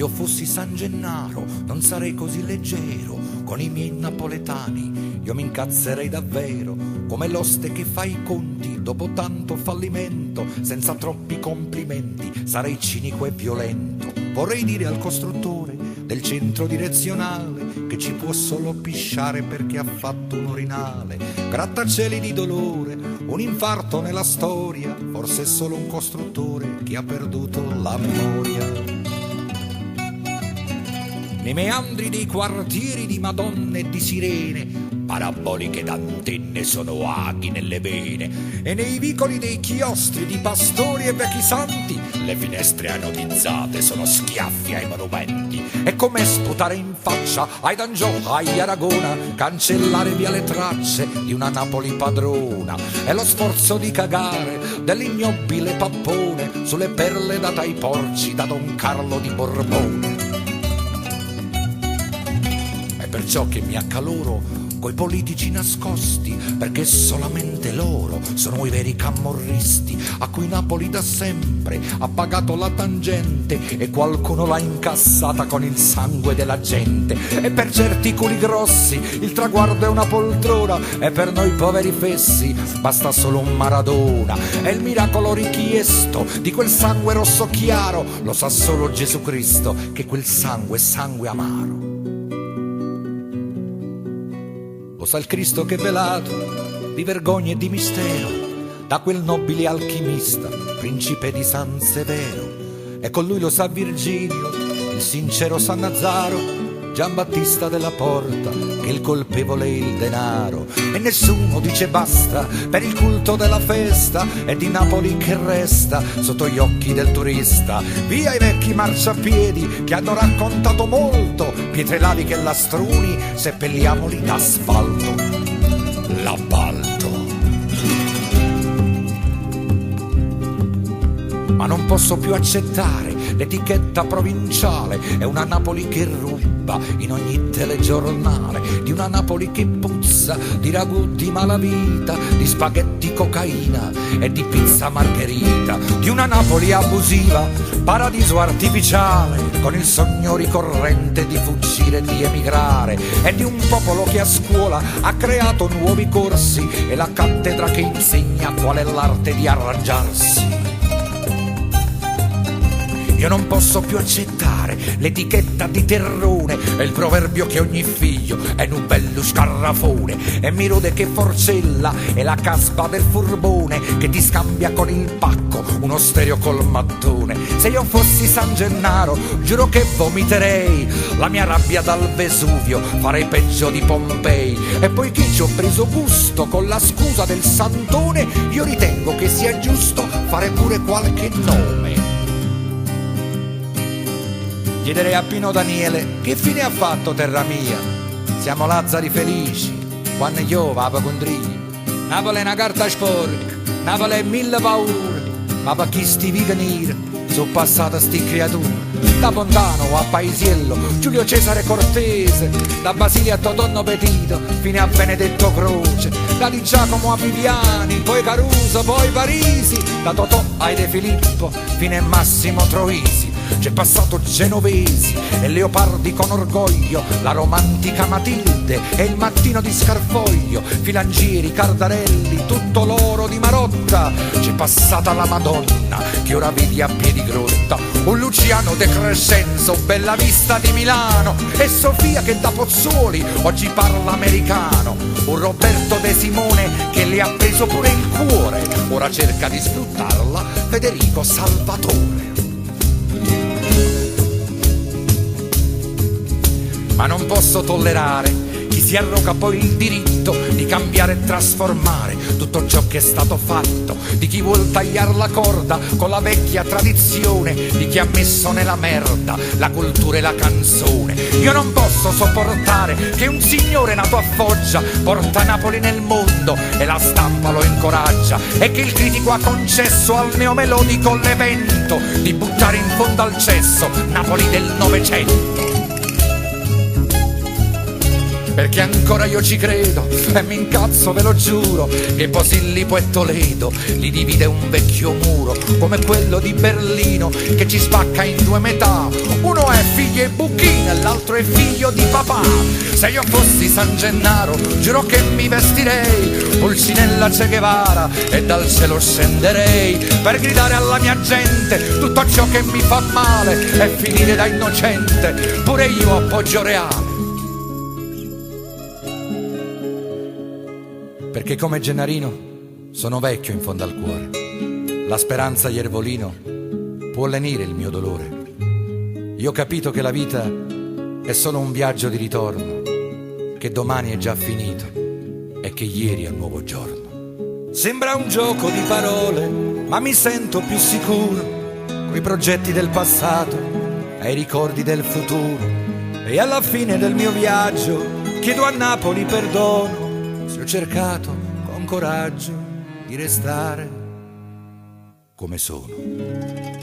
io fossi San Gennaro non sarei così leggero, con i miei napoletani io mi incazzerei davvero, come l'oste che fa i conti dopo tanto fallimento, senza troppi complimenti sarei cinico e violento. Vorrei dire al costruttore del centro direzionale che ci può solo pisciare perché ha fatto un urinale, grattacieli di dolore, un infarto nella storia, forse è solo un costruttore che ha perduto la memoria. Nei meandri dei quartieri di Madonne e di Sirene, paraboliche d'antenne sono aghi nelle vene, e nei vicoli dei chiostri di pastori e vecchi santi le finestre anodizzate sono schiaffi ai monumenti. È come sputare in faccia ai Dangiò, ai Aragona, cancellare via le tracce di una Napoli padrona. È lo sforzo di cagare dell'ignobile pappone sulle perle date ai porci da Don Carlo di Borbone. Perciò che mi accaloro coi politici nascosti, perché solamente loro sono i veri camorristi, a cui Napoli da sempre ha pagato la tangente e qualcuno l'ha incassata con il sangue della gente. E per certi culi grossi il traguardo è una poltrona, e per noi poveri fessi basta solo un Maradona. È il miracolo richiesto di quel sangue rosso chiaro, lo sa solo Gesù Cristo che quel sangue è sangue amaro. Lo sa il Cristo che velato di vergogna e di mistero da quel nobile alchimista, principe di San Severo. E con lui lo sa Virgilio, il sincero San Nazzaro, Giambattista della Porta, che il colpevole è il denaro. E nessuno dice basta per il culto della festa, e di Napoli che resta sotto gli occhi del turista. Via i vecchi marciapiedi che hanno raccontato molto, pietre laviche e lastruni, seppelliamoli d'asfalto. L'appalto. Ma non posso più accettare l'etichetta provinciale, è una Napoli che ruba in ogni telegiornale, di una Napoli che puzza di ragù di malavita, di spaghetti cocaina e di pizza margherita, di una Napoli abusiva, paradiso artificiale, con il sogno ricorrente di fuggire e di emigrare, e di un popolo che a scuola ha creato nuovi corsi e la cattedra che insegna qual è l'arte di arrangiarsi. Io non posso più accettare l'etichetta di terrone e il proverbio che ogni figlio è un bello scarrafone, e mi rode che forcella è la caspa del furbone che ti scambia con il pacco uno stereo col mattone. Se io fossi San Gennaro giuro che vomiterei la mia rabbia dal Vesuvio, farei peggio di Pompei. E poiché ci ho preso gusto con la scusa del santone, io ritengo che sia giusto fare pure qualche nome. Chiederei a Pino Daniele che fine ha fatto terra mia. Siamo Lazzari felici quando piove a Condria. Napoli è una carta sporca, Napoli è mille paure, ma per chi sti viganir sono passate sti creature. Da Pontano a Paisiello, Giulio Cesare Cortese, da Basile a Totonno Petito fino a Benedetto Croce, da Di Giacomo a Viviani, poi Caruso, poi Parisi, da Totò ai De Filippo fino a Massimo Troisi. C'è passato Genovesi e Leopardi con orgoglio, la romantica Matilde e il mattino di Scarfoglio, Filangieri, Cardarelli, tutto l'oro di Marotta. C'è passata la Madonna che ora vedi a piedi grotta, un Luciano De Crescenzo, Bella Vista di Milano, e Sofia che da Pozzuoli oggi parla americano, un Roberto De Simone che le ha preso pure il cuore, ora cerca di sfruttarla Federico Salvatore. Ma non posso tollerare chi si arroga poi il diritto di cambiare e trasformare tutto ciò che è stato fatto, di chi vuol tagliare la corda con la vecchia tradizione, di chi ha messo nella merda la cultura e la canzone. Io non posso sopportare che un signore nato a Foggia porta Napoli nel mondo e la stampa lo incoraggia, e che il critico ha concesso al neomelodico l'evento di buttare in fondo al cesso Napoli del Novecento. Perché ancora io ci credo e mi incazzo, ve lo giuro, che Posillipo e Toledo li divide un vecchio muro, come quello di Berlino che ci spacca in due metà. Uno è figlio e buchino e l'altro è figlio di papà. Se io fossi San Gennaro giuro che mi vestirei Pulcinella Che Guevara e dal cielo scenderei per gridare alla mia gente tutto ciò che mi fa male e finire da innocente pure io a Poggio Reale. Perché come Gennarino sono vecchio in fondo al cuore, la speranza Iervolino può lenire il mio dolore. Io ho capito che la vita è solo un viaggio di ritorno, che domani è già finito e che ieri è un nuovo giorno. Sembra un gioco di parole, ma mi sento più sicuro coi progetti del passato, ai ricordi del futuro. E alla fine del mio viaggio chiedo a Napoli perdono se ho cercato con coraggio di restare come sono.